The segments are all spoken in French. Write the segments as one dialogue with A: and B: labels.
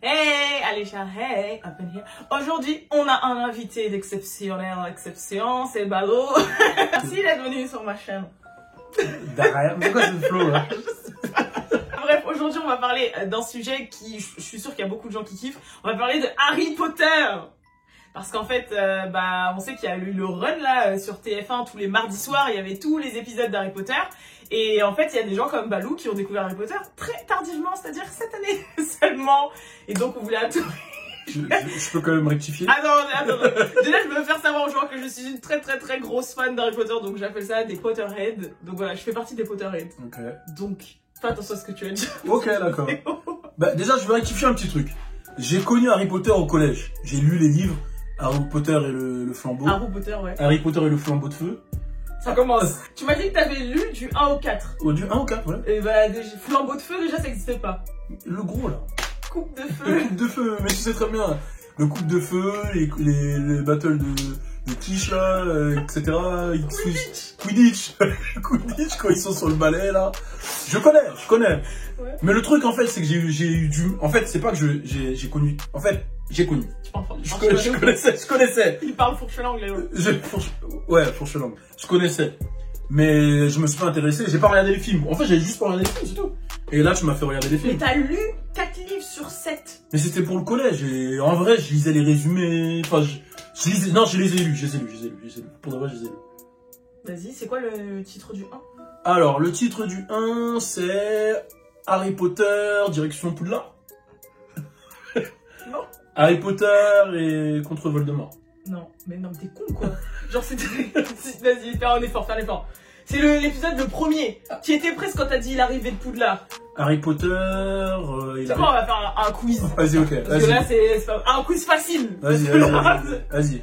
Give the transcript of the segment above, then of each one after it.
A: Hey, Alicia, hey, up in here. Aujourd'hui, on a un invité d'exceptionnelle exception, c'est Ballo. Merci d'être venu sur ma chaîne.
B: Derrière, c'est quoi ce flow là?
A: Bref, aujourd'hui, on va parler d'un sujet qui, je suis sûre qu'il y a beaucoup de gens qui kiffent. On va parler de Harry Potter. Parce qu'en fait, on sait qu'il y a eu le run là sur TF1 tous les mardis soirs, il y avait tous les épisodes d'Harry Potter. Et en fait, il y a des gens comme Balou qui ont découvert Harry Potter très tardivement, c'est-à-dire cette année seulement. Et donc, on voulait à tout...
B: Je peux quand même rectifier.
A: Attends. Déjà, je veux faire savoir aux gens que je suis une très grosse fan d'Harry Potter, donc j'appelle ça des Potterheads. Donc voilà, je fais partie des Potterheads.
B: Ok.
A: Donc, fais attention à ce que tu as dit.
B: Ok, d'accord. Bah, déjà, je vais rectifier un petit truc. J'ai connu Harry Potter au collège. J'ai lu les livres Harry Potter et le flambeau.
A: Harry Potter, ouais.
B: Harry Potter et le flambeau de feu.
A: Ça commence. Tu m'as dit que t'avais lu du 1 au 4.
B: Oh, du 1 au 4, ouais.
A: Et bah, flambeau de feu, déjà, ça n'existe pas.
B: Le gros, là.
A: Coupe de
B: Le
A: feu.
B: coupe de feu, mais tu sais très bien. Le coupe de feu, les battles de quiche, là, etc. Quidditch. Quidditch, quand ils sont sur le balai, là. Je connais.
A: Ouais.
B: Mais le truc, en fait, c'est que j'ai eu du... En fait, c'est pas que j'ai connu... En fait, j'ai connu. Je connaissais.
A: Il parle fourche langue, Léo.
B: Ouais, fourche langue. Je connaissais. Mais je me suis pas intéressé. J'ai pas regardé les films. En fait, j'ai juste pas regardé les films, c'est tout. Et là, tu m'as fait regarder les films.
A: Mais t'as lu 4 livres sur 7.
B: Mais c'était pour le collège. Et en vrai, je lisais les résumés. Enfin, je lisais... Non, je les ai lus. Pour de vrai, je les ai lus.
A: Vas-y, c'est quoi le titre du 1?
B: Alors, le titre du 1, c'est... Harry Potter, direction Poudlard.
A: Non.
B: Harry Potter et contre Voldemort.
A: Non, mais non, t'es con, quoi. Genre, c'était... Vas-y, fais un effort. C'est l'épisode le premier. Tu étais presque quand t'as dit l'arrivée de Poudlard.
B: Harry Potter...
A: C'est quoi, on va faire un quiz.
B: Vas-y, ok.
A: Parce que là, c'est un quiz facile.
B: Vas-y.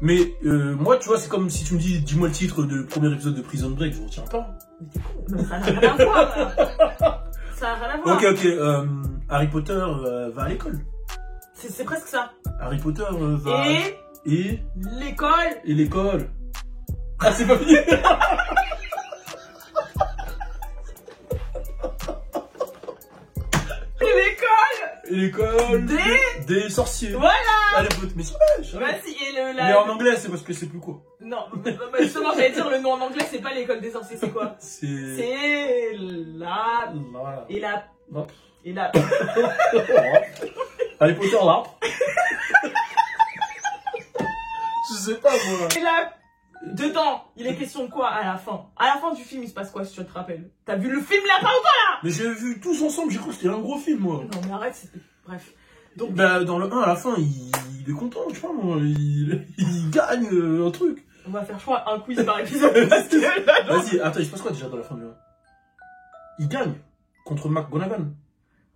B: Mais moi, tu vois, c'est comme si tu me dis, dis-moi le titre du premier épisode de Prison Break, je retiens pas.
A: Mais t'es con. Non, ça n'a rien à voir, là. Ça n'a rien à voir.
B: Ok. Harry Potter va à l'école.
A: C'est presque ça.
B: Harry Potter va... Et
A: l'école.
B: Et l'école. Ah, c'est pas fini. Et l'école des sorciers.
A: Voilà.
B: Harry Potter, mais c'est vrai. Mais en anglais, c'est parce que c'est plus court.
A: Non, justement, j'allais dire le nom en anglais, c'est pas l'école des sorciers, c'est quoi?
B: C'est
A: la... Et la...
B: Non.
A: Et la...
B: Harry Potter, là. Je sais pas, moi.
A: Et là, dedans, il est question de quoi à la fin? À la fin du film, il se passe quoi, si tu te rappelles? T'as vu le film là, pas ou pas là?
B: Mais j'ai vu tous ensemble, j'ai cru que c'était un gros film, moi.
A: Non, mais arrête, bref. Donc,
B: bah, dans le 1, à la fin, il est content, tu vois, moi. Il gagne un truc.
A: On va faire, je crois, un quiz par épisode. Parce que là,
B: vas-y, attends, il se passe quoi déjà dans la fin du 1? Il gagne contre McGonagall.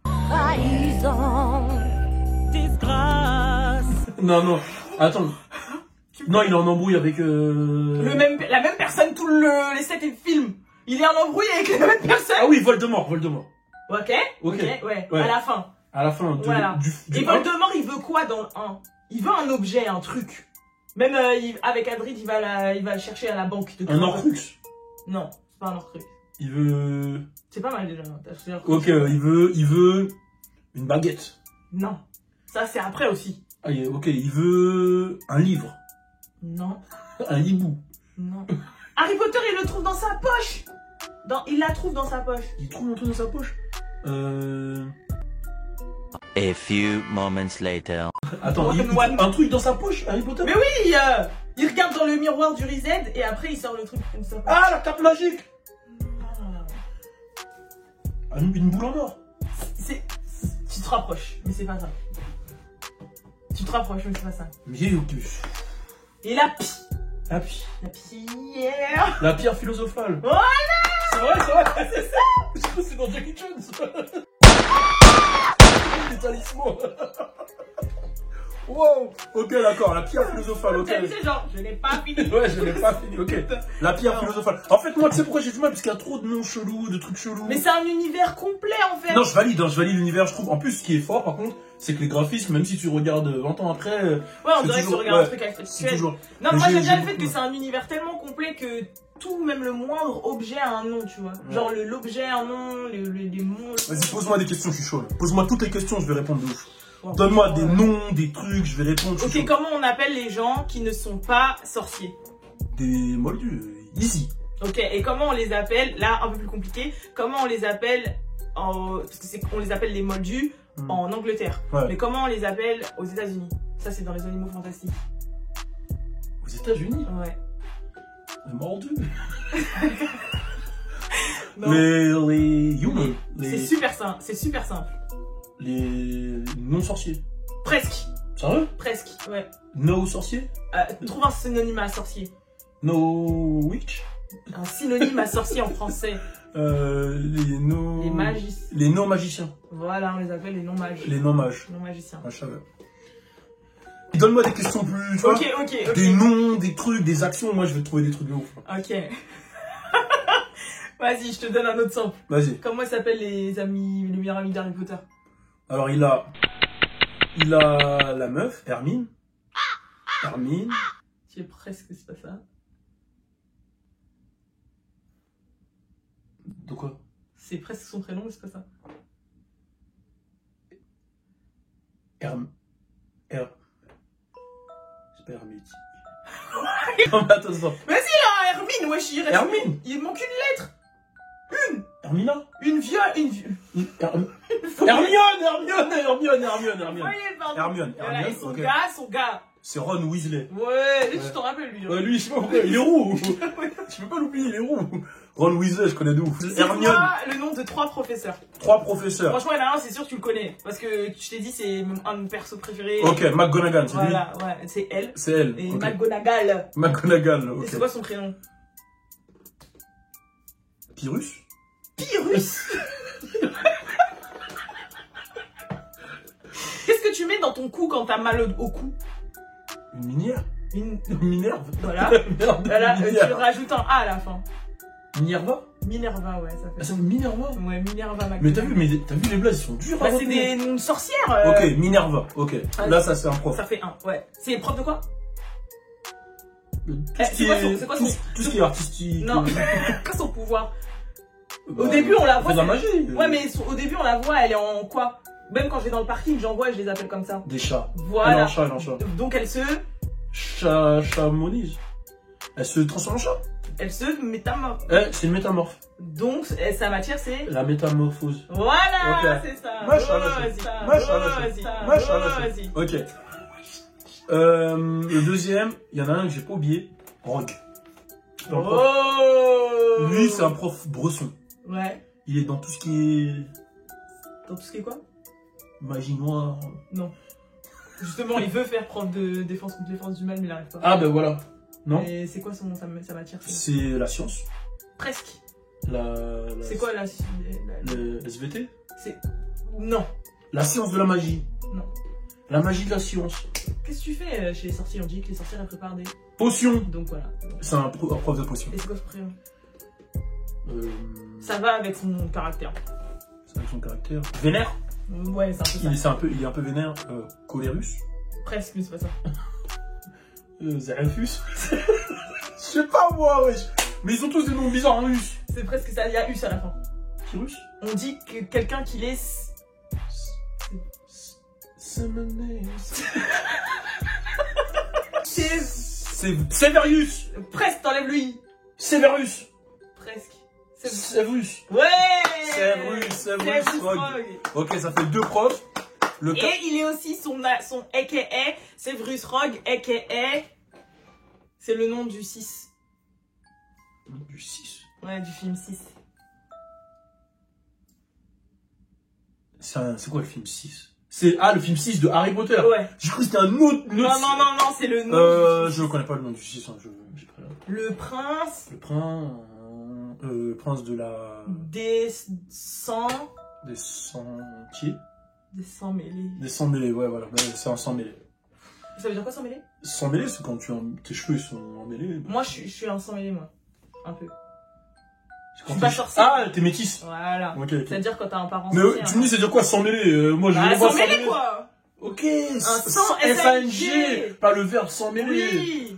C: Trahison, disgrâce.
B: Non, attends. Non, il est en embrouille avec...
A: la même personne tous les 7 films. Il est en embrouille avec la même personne.
B: Ah oui, Voldemort.
A: Ok, ouais. À la fin.
B: Voilà.
A: Et Voldemort, il veut quoi dans le 1? Il veut un objet, un truc. Même avec Hagrid, il va le chercher à la banque.
B: Un Horcrux?
A: Non, c'est pas un Horcrux.
B: Il veut...
A: C'est pas mal déjà.
B: Ok, il veut une baguette.
A: Non, ça c'est après aussi.
B: Ah, ok, il veut un livre.
A: Non.
B: Un hibou.
A: Non. Harry Potter, il le trouve dans sa poche. Il la trouve dans sa poche.
B: Il trouve un truc dans sa poche.
D: A few moments later.
B: Attends, il trouve un truc dans sa poche, Harry Potter?
A: Mais oui, il regarde dans le miroir du reset et après il sort le truc comme ça.
B: Ah, la cape magique. Une boule en or.
A: Tu te rapproches, mais c'est pas ça. Tu te rapproches, mais c'est pas ça. Et la pierre.
B: La pierre philosophale.
A: Voilà.
B: C'est vrai, c'est ça. Je crois que c'est dans Jackie Chan. Les talismans. Wow. Ok, d'accord, la pierre philosophale, ok.
A: Tu sais, genre, je n'ai pas fini.
B: Ouais, je n'ai pas fini, ok. La pierre philosophale. En fait, moi, tu sais pourquoi j'ai du mal? Parce qu'il y a trop de noms chelous, de trucs chelous.
A: Mais c'est un univers complet, en fait.
B: Non, je valide l'univers, je trouve. En plus, ce qui est fort, par contre, c'est que les graphismes, même si tu regardes 20 ans après.
A: Ouais, on dirait que tu regardes un truc actuel.
B: Toujours.
A: Non,
B: mais
A: moi j'aime bien le
B: beaucoup,
A: fait que c'est un univers tellement complet que tout, même le moindre objet a un nom, tu vois. Genre l'objet a un nom, les mots.
B: Vas-y, pose-moi des questions, je suis chaud. Là. Pose-moi toutes les questions, je vais répondre de ouf.
A: Bon,
B: Donne-moi des noms, des trucs, je vais répondre.
A: Ok, comment on appelle les gens qui ne sont pas sorciers?
B: Des moldus, easy.
A: Ok, et comment on les appelle? Là, un peu plus compliqué. Comment on les appelle parce que on les appelle les moldus en Angleterre.
B: Ouais.
A: Mais comment on les appelle aux États-Unis? Ça, c'est dans les animaux fantastiques.
B: Aux États-Unis?
A: Ouais.
B: Les moldus.
A: Non.
B: Les humains.
A: C'est super simple. C'est super simple.
B: Les non-sorciers.
A: Presque.
B: Sérieux?
A: Presque. Ouais.
B: No sorciers?
A: Trouve un synonyme à sorcier.
B: No witch?
A: Un synonyme à sorcier en français.
B: Les no...
A: Les magiciens.
B: Les non-magiciens.
A: Voilà, on les appelle les non-mages.
B: Les non-mages.
A: Non-magiciens.
B: Ah, je savais. Donne-moi des questions plus... Tu vois,
A: Ok.
B: des noms, des trucs, des actions. Moi, je vais te trouver des trucs de ouf.
A: Ok. Vas-y, je te donne un autre sample.
B: Vas-y.
A: Comment ils s'appellent les meilleurs amis d'Harry Potter?
B: Alors, il a la meuf, Hermine. Hermine.
A: Tu es presque, c'est pas ça.
B: De quoi?
A: C'est presque son prénom, mais c'est pas ça.
B: C'est pas hermétique. Non, mais attends.
A: Mais si, là, Hermine, wesh, il reste...
B: Hermine.
A: Il manque une lettre.
B: Hermina.
A: Une viole.
B: Hermione.
A: Voilà, et son
B: ok.
A: gars.
B: C'est Ron Weasley.
A: Ouais, lui, tu t'en rappelles, lui.
B: Ouais, lui, je sais pas pourquoi, il est roux. Je peux pas l'oublier, il est roux. Ron Weasley, je connais de ouf.
A: C'est quoi le nom de 3 professeurs?
B: 3 professeurs.
A: Franchement, il y en a un, c'est sûr, tu le connais. Parce que je t'ai dit, c'est un de mes persos préférés.
B: Ok, McGonagall, c'est lui.
A: Voilà, ouais, c'est elle.
B: C'est elle.
A: Et
B: ok.
A: McGonagall.
B: McGonagall, ok.
A: Et c'est quoi son prénom?
B: Pyrrhus.
A: Pyrrhus. Qu'est-ce que tu mets dans ton cou quand t'as mal au cou?
B: Une minière.
A: Une
B: Minerve.
A: Voilà.
B: Merde,
A: Voilà, tu
B: Minerve.
A: rajoutes un A à la fin.
B: Minerva.
A: Minerva, ouais, ça
B: Ah,
A: fait.
B: c'est Minerva.
A: Ouais, Minerva
B: Mais t'as vu les blagues, ils sont durs.
A: Bah,
B: à
A: c'est
B: retenir.
A: des sorcières.
B: Ok, Minerva, ok.
A: Ah,
B: Là, ça c'est un prof.
A: Ça fait 1, ouais. C'est prof de quoi?
B: Tout
A: Eh,
B: ce qui
A: c'est quoi son-
B: tout ce qui est artistique.
A: Non, quoi son pouvoir?
B: Bah,
A: Au début, on la voit.
B: fait de la magie.
A: Ouais, mais au début, on la voit, elle est en quoi? Même quand je vais dans le parking, j'en vois et je les appelle comme ça.
B: Des chats.
A: Voilà.
B: Elle est en chat, elle est en chat.
A: Donc elle se
B: Chamonise. Elle se transforme en chat.
A: métamorphose.
B: C'est une métamorphe.
A: Donc sa matière, c'est.
B: La métamorphose.
A: Voilà,
B: Ok.
A: c'est ça.
B: Machallah,
A: Vas-y.
B: Machallah,
A: Vas-y.
B: Machallah.
A: Vas-y.
B: Ok. Le deuxième, il y en a un que j'ai pas oublié. Rogue. C'est un prof.
A: Oh.
B: Lui, c'est un prof bresson.
A: Ouais.
B: Il est dans tout ce qui est
A: Dans tout ce qui est quoi?
B: magie noire.
A: Non. Justement, il veut faire prof de défense du mal, mais il n'arrive pas.
B: Ah ben voilà. Non.
A: Et c'est quoi sa matière?
B: C'est la science.
A: Presque.
B: C'est
A: quoi la...
B: le SVT?
A: C'est... Non.
B: La science de la magie.
A: Non.
B: La magie de la science.
A: Qu'est-ce que tu fais chez les sorciers? On dit que les sorcières elles préparent des...
B: Potion.
A: Donc voilà.
B: C'est un prof de potion.
A: Et c'est quoi ce prénom?
B: Ça
A: Ça va avec son caractère.
B: c'est avec son caractère. Vénère.
A: Ouais, c'est un peu ça.
B: Il est un peu vénère. Colérus.
A: Presque, mais c'est pas ça.
B: Zerefus. Je sais pas moi, wesh. Mais ils ont tous des noms bizarres en russe.
A: C'est presque ça, il y a us à la fin.
B: Pyrrhus.
A: On dit que quelqu'un qui laisse... C'est...
B: Sévérius.
A: Presque, t'enlèves le i.
B: Sévérus.
A: Presque.
B: Sévérus.
A: Ouais.
B: Sévérus
A: Frog.
B: Rogue. Ok, ça fait 2 profs.
A: Et il est aussi son aka, Severus Rogue, aka... C'est le nom du 6.
B: Du 6.
A: Ouais, du film 6.
B: C'est quoi le film 6? C'est le film 6 de Harry Potter.
A: Ouais.
B: J'ai cru que c'était un autre.
A: Non, c'est le nom.
B: Je ne connais pas le nom du 6. Hein, j'ai pas là.
A: Le prince.
B: Le prince de la.
A: Des 100.
B: Des sentiers.
A: Des 100 mêlés.
B: Des 100 mêlés, ouais, voilà. C'est un 100 mêlés.
A: Ça veut dire quoi sans mêlé?
B: Sans mêlé, c'est quand tes cheveux ils sont emmêlés.
A: Moi, je suis un sans mêlé, moi. Un peu.
B: Je
A: suis pas sorcière.
B: Ah, t'es métisse.
A: Voilà.
B: Ok.
A: C'est-à-dire quand t'as un parent
B: Mais
A: sorcier,
B: tu me dis, c'est dire quoi sans mêlé? Moi, je
A: bah,
B: le vois
A: sans mêlé, quoi.
B: Ok.
A: Un sans
B: S-A-N-G. Pas le verbe sans mêlé.
A: Oui.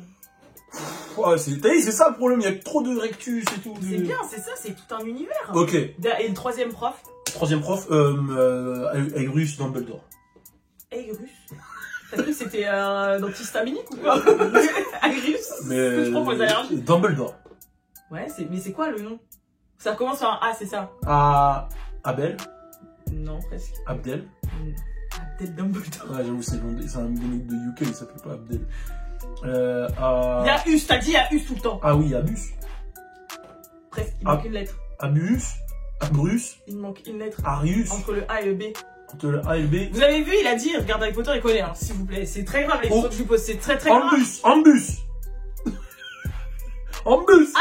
B: Ouais, t'as dit, c'est ça le problème, il y a trop de rectus et tout.
A: C'est bien, c'est ça, c'est tout un univers.
B: Ok.
A: Et le troisième prof?
B: Troisième prof, Aegrius Dumbledore.
A: Aegrius? T'as cru que c'était d'antihistaminique ou quoi? Aegrius?
B: Mais
A: Je prends pour les allergies.
B: Dumbledore.
A: Ouais, mais c'est quoi le nom? Ça commence par un A, c'est ça?
B: Abel.
A: Non, presque.
B: Abdel.
A: Abdel Dumbledore.
B: Ouais, j'avoue, c'est un mec de UK, il s'appelle pas Abdel.
A: Il y a Us, t'as dit il y a Us tout le temps.
B: Ah oui, Abus.
A: Presque, il manque une lettre.
B: Abus. Abrus.
A: Il manque une lettre.
B: Arius.
A: Entre le A et le B.
B: Entre le A et le B.
A: Vous avez vu, il a dit, regarde Harry Potter, il connaît, hein, s'il vous plaît. C'est très grave les questions que je lui pose, c'est très grave.
B: Ambus. Ambus. Ambus.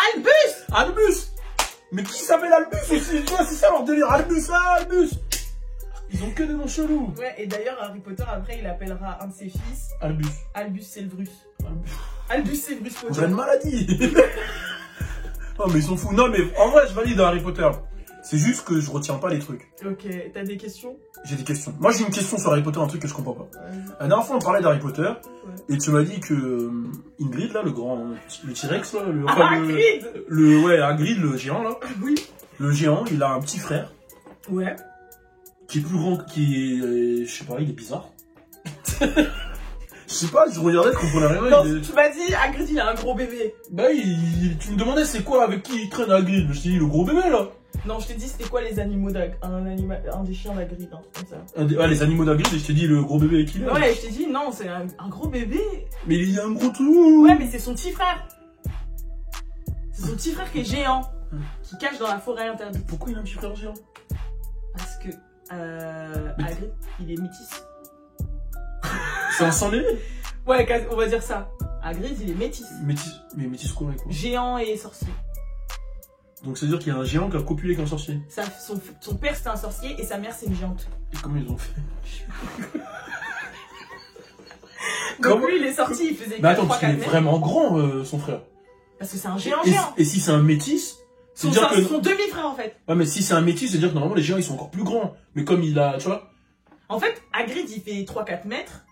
A: Albus.
B: Mais qui s'appelle Albus aussi? Tu vois, c'est ça leur délire. Albus. Ils ont que des noms chelous.
A: Ouais, et d'ailleurs, Harry Potter, après, il appellera un de ses fils Albus Severus. Albus Severus Potter.
B: On dirait une maladie. Oh, mais ils sont fous. Non, mais en vrai, je valide Harry Potter. C'est juste que je retiens pas les trucs.
A: Ok, t'as des questions?
B: J'ai des questions. Moi, j'ai une question sur Harry Potter, un truc que je comprends pas.
A: Ouais.
B: La dernière fois, on parlait d'Harry Potter, et tu m'as dit que Ingrid, là, le T-Rex, là, Hagrid, le géant, là.
A: Oui.
B: Le géant, il a un petit frère.
A: Ouais.
B: Qui est plus grand, je sais pas, il est bizarre. Je sais pas, je regardais, je comprenais rien.
A: Non, tu m'as dit, Hagrid, il a un gros bébé.
B: Bah, tu me demandais c'est quoi, avec qui il traîne Hagrid. Je t'ai dit, le gros bébé, là.
A: Non, je t'ai dit, c'était quoi les animaux d'Hagrid? Un des chiens d'Hagrid, hein, comme ça.
B: Les animaux d'Hagrid, et je t'ai dit, le gros bébé avec qui il est.
A: Ouais, je t'ai dit, non, c'est un gros bébé.
B: Mais il y a un gros tout.
A: Ouais, mais c'est son petit frère. C'est son petit frère qui est géant. Qui cache dans la forêt interdite.
B: Pourquoi il a un petit frère géant?
A: Parce que Hagrid, il est métis.
B: C'est un sang mêlé?
A: Ouais, on va dire ça. Hagrid, il est métis.
B: Mais métis quoi avec quoi?
A: Géant et sorcier.
B: Donc c'est-à-dire qu'il y a un géant qui a copulé avec un sorcier?
A: Son père, c'était un sorcier et sa mère, c'est une géante.
B: Et comment ils ont fait?
A: Donc lui, il est sorti, il faisait 4-3-4 mètres.
B: Mais attends, parce qu'il est vraiment grand, son frère.
A: Parce que c'est un géant.
B: Et si c'est un métis?
A: Son demi-frère, en fait.
B: Ouais, mais si c'est un métis, c'est-à-dire que normalement les géants ils sont encore plus grands. Mais comme il a, tu vois.
A: En fait, Hagrid il fait 3-4 mètres.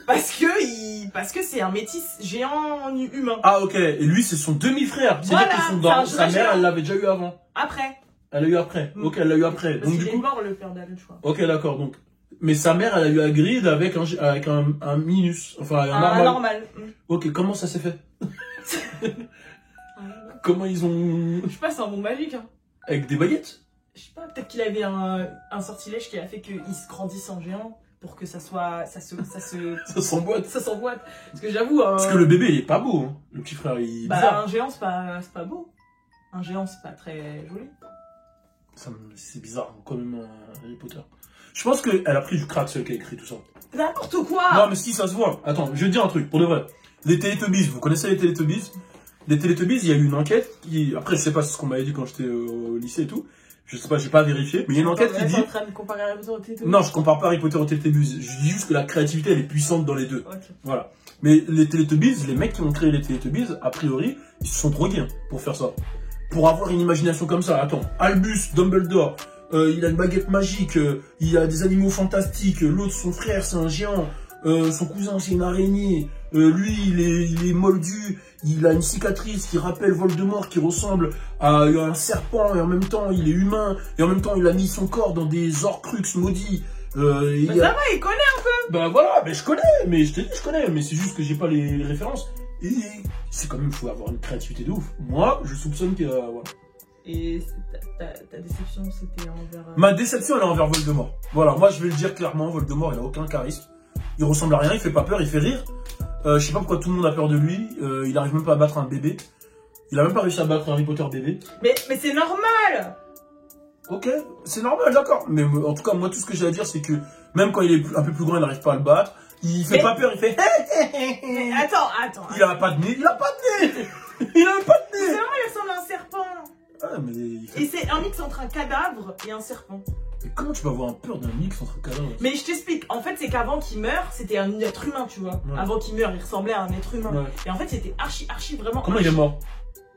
A: parce que c'est un métis géant humain.
B: Ah, ok. Et lui, c'est son demi-frère. C'est-à-dire que sa mère, elle l'avait déjà eu avant.
A: Après.
B: Elle l'a eu après. Ok, elle l'a eu après.
A: Parce
B: donc
A: qu'il
B: du coup.
A: est mort, le père d'Hagrid, je crois.
B: Ok, d'accord. Donc. Mais sa mère, elle a eu Hagrid avec un minus. Enfin, un
A: normal.
B: Ok, comment ça s'est fait? Comment ils ont.
A: Je sais pas, c'est un monde magique, hein.
B: Avec des baguettes?
A: Je sais pas, peut-être qu'il avait un sortilège qui a fait qu'il se grandisse en géant pour que ça soit. Ça
B: s'emboîte.
A: Ça s'emboîte. Parce que j'avoue.
B: Parce que le bébé, il est pas beau, hein. Le petit frère, il est bizarre.
A: Un géant, c'est pas beau. Un géant, c'est pas très joli.
B: C'est bizarre, quand même, Harry Potter. Je pense qu'elle a pris du crack, celle qui a écrit tout ça.
A: N'importe quoi!
B: Non, mais si, ça se voit. Attends, je vais te dire un truc, pour de vrai. Les Teletubbies, vous connaissez les Teletubbies? Les Teletubbies, il y a eu une enquête qui... Après, je sais pas ce qu'on m'avait dit quand j'étais au lycée et tout. Je sais pas, j'ai pas vérifié. Mais il y a une enquête qui dit...
A: Tu es en train de comparer Harry Potter aux Teletubbies?
B: Non, je compare pas Harry Potter aux Teletubbies. Je dis juste que la créativité, elle est puissante dans les deux.
A: Okay.
B: Voilà. Mais les Teletubbies, les mecs qui ont créé les Teletubbies, a priori, ils se sont drogués hein, pour faire ça. Pour avoir une imagination comme ça. Attends, Albus, Dumbledore, il a une baguette magique, il a des animaux fantastiques, l'autre, son frère, c'est un géant, son cousin, c'est une araignée, lui, il est moldu, il a une cicatrice qui rappelle Voldemort, qui ressemble à un serpent, et en même temps, il est humain, et en même temps, il a mis son corps dans des Horcruxes maudits.
A: Ça va, il connaît un peu.
B: Bah voilà, mais je connais, mais je te dis, je connais, mais c'est juste que j'ai pas les références. Et c'est quand même, faut avoir une créativité de ouf. Moi, je soupçonne que, voilà.
A: Et ta déception, c'était envers...
B: Ma déception, elle est envers Voldemort. Voilà, moi je vais le dire clairement, Voldemort, il a aucun charisme. Il ressemble à rien, il fait pas peur, il fait rire. Je sais pas pourquoi tout le monde a peur de lui. Il arrive même pas à battre un bébé. Il a même pas réussi à battre Harry Potter bébé.
A: Mais c'est normal.
B: Ok, c'est normal, d'accord. Mais en tout cas, moi tout ce que j'ai à dire, c'est que même quand il est un peu plus grand, il n'arrive pas à le battre. Il fait pas peur, il fait...
A: Mais attends.
B: Il a pas de nez, il a pas de nez. Il a pas de nez.
A: C'est vraiment, il ressemble à un serpent.
B: Ah, mais...
A: Et c'est un mix entre un cadavre et un serpent.
B: Mais comment tu peux avoir peur d'un mix entre cadavre?
A: Mais je t'explique, en fait c'est qu'avant qu'il meure, c'était un être humain, tu vois.
B: Ouais.
A: Avant qu'il meure, il ressemblait à un être humain.
B: Ouais.
A: Et en fait c'était archi vraiment
B: Comment il est mort?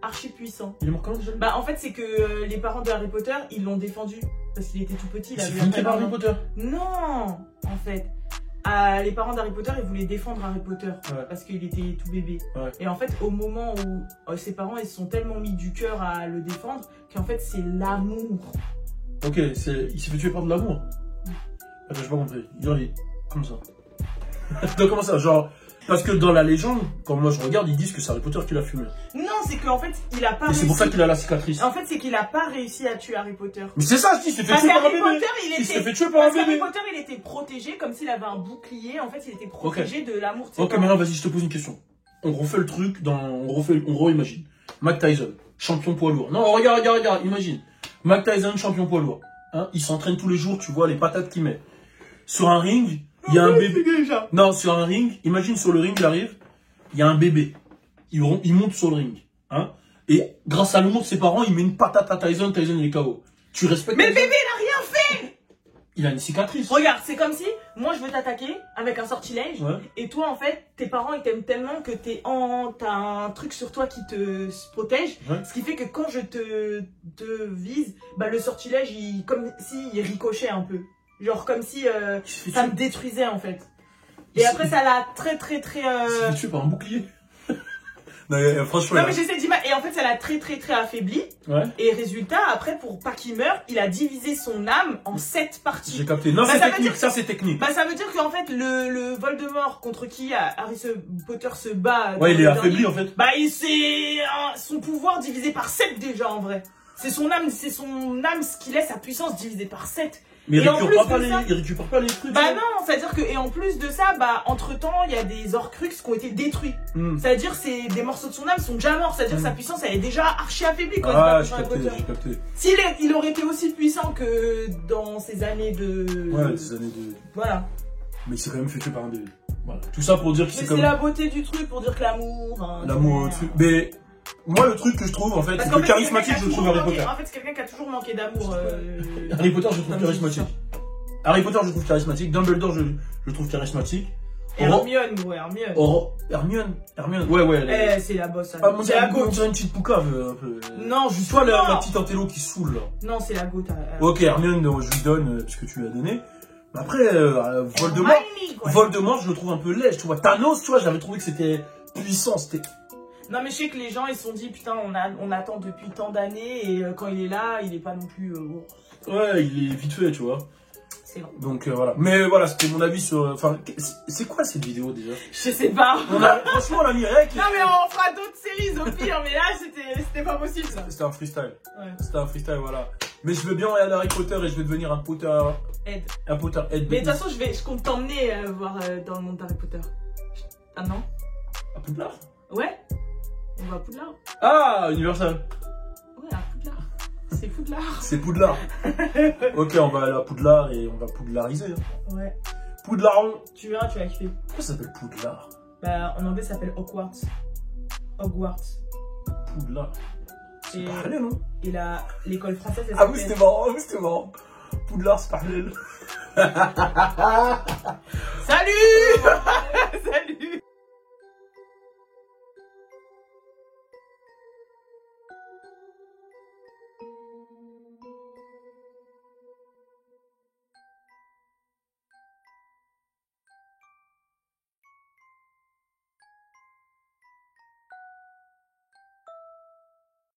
A: archi puissant.
B: Il est mort comment déjà?
A: Bah en fait c'est que les parents de Harry Potter, ils l'ont défendu. Parce qu'il était tout petit, il
B: Il s'est
A: avait
B: fait niquer par Harry Potter.
A: Non, en fait. Les parents d'Harry Potter, ils voulaient défendre Harry Potter.
B: Ouais.
A: Parce qu'il était tout bébé.
B: Ouais.
A: Et en fait, au moment où ses parents, ils se sont tellement mis du cœur à le défendre, qu'en fait, c'est l'amour.
B: Ok, il s'est fait tuer par de l'amour. Attends, j'ai pas compris. Genre, il est comme ça. Donc comment ça? Genre, parce que dans la légende, quand moi je regarde, ils disent que c'est Harry Potter qui l'a fumé.
A: Non, c'est qu'en fait, il a pas
B: Et
A: réussi.
B: c'est pour ça qu'il a la cicatrice.
A: En fait, c'est qu'il a pas réussi à tuer Harry Potter.
B: Mais c'est ça, je dis, il s'est fait
A: Parce
B: tuer par un
A: qu'Harry
B: bébé.
A: Potter,
B: Il s'est fait tuer par un
A: Parce qu'Harry
B: bébé.
A: Potter, il était protégé comme s'il avait un bouclier. En fait, il était protégé de l'amour de ses
B: Ok,
A: parents.
B: maintenant vas-y, je te pose une question. On refait le truc on réimagine. Mike Tyson, champion poids lourd. Non, regarde, imagine. Mike Tyson, champion poids lourd. Hein, il s'entraîne tous les jours, tu vois les patates qu'il met. Sur un ring, il y a un bébé. Non, sur un ring, imagine sur le ring, il arrive, il y a un bébé. Il monte sur le ring. Hein, et grâce à l'amour de ses parents, il met une patate à Tyson, il est KO. Tu respectes
A: Mais le
B: Tyson?
A: bébé, il a rien fait!
B: Il a une cicatrice.
A: Regarde, c'est comme si moi je veux t'attaquer avec un sortilège.
B: Ouais.
A: Et toi, en fait, tes parents ils t'aiment tellement que t'as un truc sur toi qui te protège.
B: Ouais.
A: Ce qui fait que quand je te vise, bah le sortilège, comme si il ricochait un peu. Genre comme si ça me détruisait en fait. Et après, ça l'a très.
B: Il s'est fait tuer par un bouclier. Non, franchement.
A: Non, mais j'essaie d'imaginer. Et en fait, ça l'a très affaibli.
B: Ouais.
A: Et résultat, après, pour pas qu'il meure, il a divisé son âme en 7 parties.
B: J'ai capté. Non,
A: Bah,
B: c'est
A: ça veut
B: technique.
A: dire-
B: Ça, c'est technique.
A: Bah ça veut dire qu'en fait le Voldemort contre qui Harry Potter se bat.
B: Ouais, il est
A: dans le
B: affaibli
A: dernier,
B: en fait.
A: Bah c'est son pouvoir divisé par 7 déjà en vrai. C'est son âme ce qu'il laisse sa puissance divisée par 7.
B: Mais il
A: Et en
B: récupère
A: plus de ça-
B: pas les trucs.
A: Bah
B: ça.
A: non, c'est-à-dire que et en plus de ça, bah entre temps il y a des Horcruxes qui ont été détruits.
B: Hmm.
A: C'est-à-dire c'est des morceaux de son âme sont déjà morts. C'est-à-dire sa puissance elle est déjà archi affaiblie quand
B: Ah,
A: il se bat contre Harry Potter.
B: j'ai capté.
A: S'il il aurait été aussi puissant que dans ces années de
B: Ouais, des années de.
A: voilà.
B: Mais il s'est quand même fait tuer par un bébé. Voilà. Tout ça pour dire que
A: Mais
B: c'est
A: c'est
B: comme.
A: la beauté du truc pour dire que l'amour. Hein,
B: L'amour au-dessus. Mais. Moi, le truc que je trouve, en fait,
A: Parce
B: c'est
A: qu'en
B: que
A: fait,
B: charismatique,
A: c'est
B: je
A: quelqu'un
B: trouve
A: qui a
B: Harry
A: toujours
B: Potter.
A: manqué- En fait, c'est quelqu'un qui a toujours manqué d'amour.
B: Harry Potter, je trouve
A: Comme
B: charismatique.
A: ça.
B: Harry Potter, je trouve charismatique. Dumbledore, je trouve charismatique.
A: Hermione, ouais, Hermione.
B: Hermione. Ouais, elle est-
A: C'est la bosse.
B: Ah, mon
A: C'est la
B: dieu, on
A: goût.
B: dirait une petite poucave, un peu.
A: Non,
B: Tu
A: juste
B: vois la petite antélo qui saoule, là.
A: Non, c'est la goutte.
B: Ok, Hermione, je lui donne, parce que tu lui as donné. Mais après, Voldemort.
A: Hermione, quoi.
B: Voldemort, je le trouve un peu laid. Tu vois, Thanos, tu vois, j'avais trouvé que c'était puissant. C'était.
A: Non, mais je sais que les gens, ils se sont dit, putain, on attend depuis tant d'années, et quand il est là, il est pas non plus...
B: Ouais, il est vite fait, tu vois.
A: C'est lent.
B: Donc voilà. Mais voilà, c'était mon avis sur. Enfin, c'est quoi cette vidéo déjà?
A: Je sais pas.
B: Franchement, on a mis rien qui.
A: Non, mais on fera d'autres séries au pire, mais là, c'était pas possible, ça.
B: C'était un freestyle.
A: Ouais.
B: C'était un freestyle, voilà. Mais je veux bien regarder Harry Potter et je vais devenir un Potterhead.
A: Aide.
B: Un Potterhead.
A: Mais de toute façon, je compte t'emmener voir dans le monde d'Harry Potter. Ah non?
B: À Poudlard.
A: Ouais? On va à Poudlard?
B: Ah, Universal.
A: Ouais, à Poudlard. C'est Poudlard.
B: C'est Poudlard. Ok, on va aller à Poudlard et on va poudlariser. Hein.
A: Ouais.
B: Poudlard.
A: Tu verras, tu vas kiffer.
B: Pourquoi ça s'appelle Poudlard?
A: Bah, en anglais, ça s'appelle Hogwarts. Hogwarts.
B: Poudlard. C'est
A: Et-
B: pas halal, non?
A: Et l'école française, elle
B: Ah oui,
A: s'appelle-
B: c'était marrant, oui, c'était marrant. Poudlard, c'est pas halal.
A: Salut. Salut.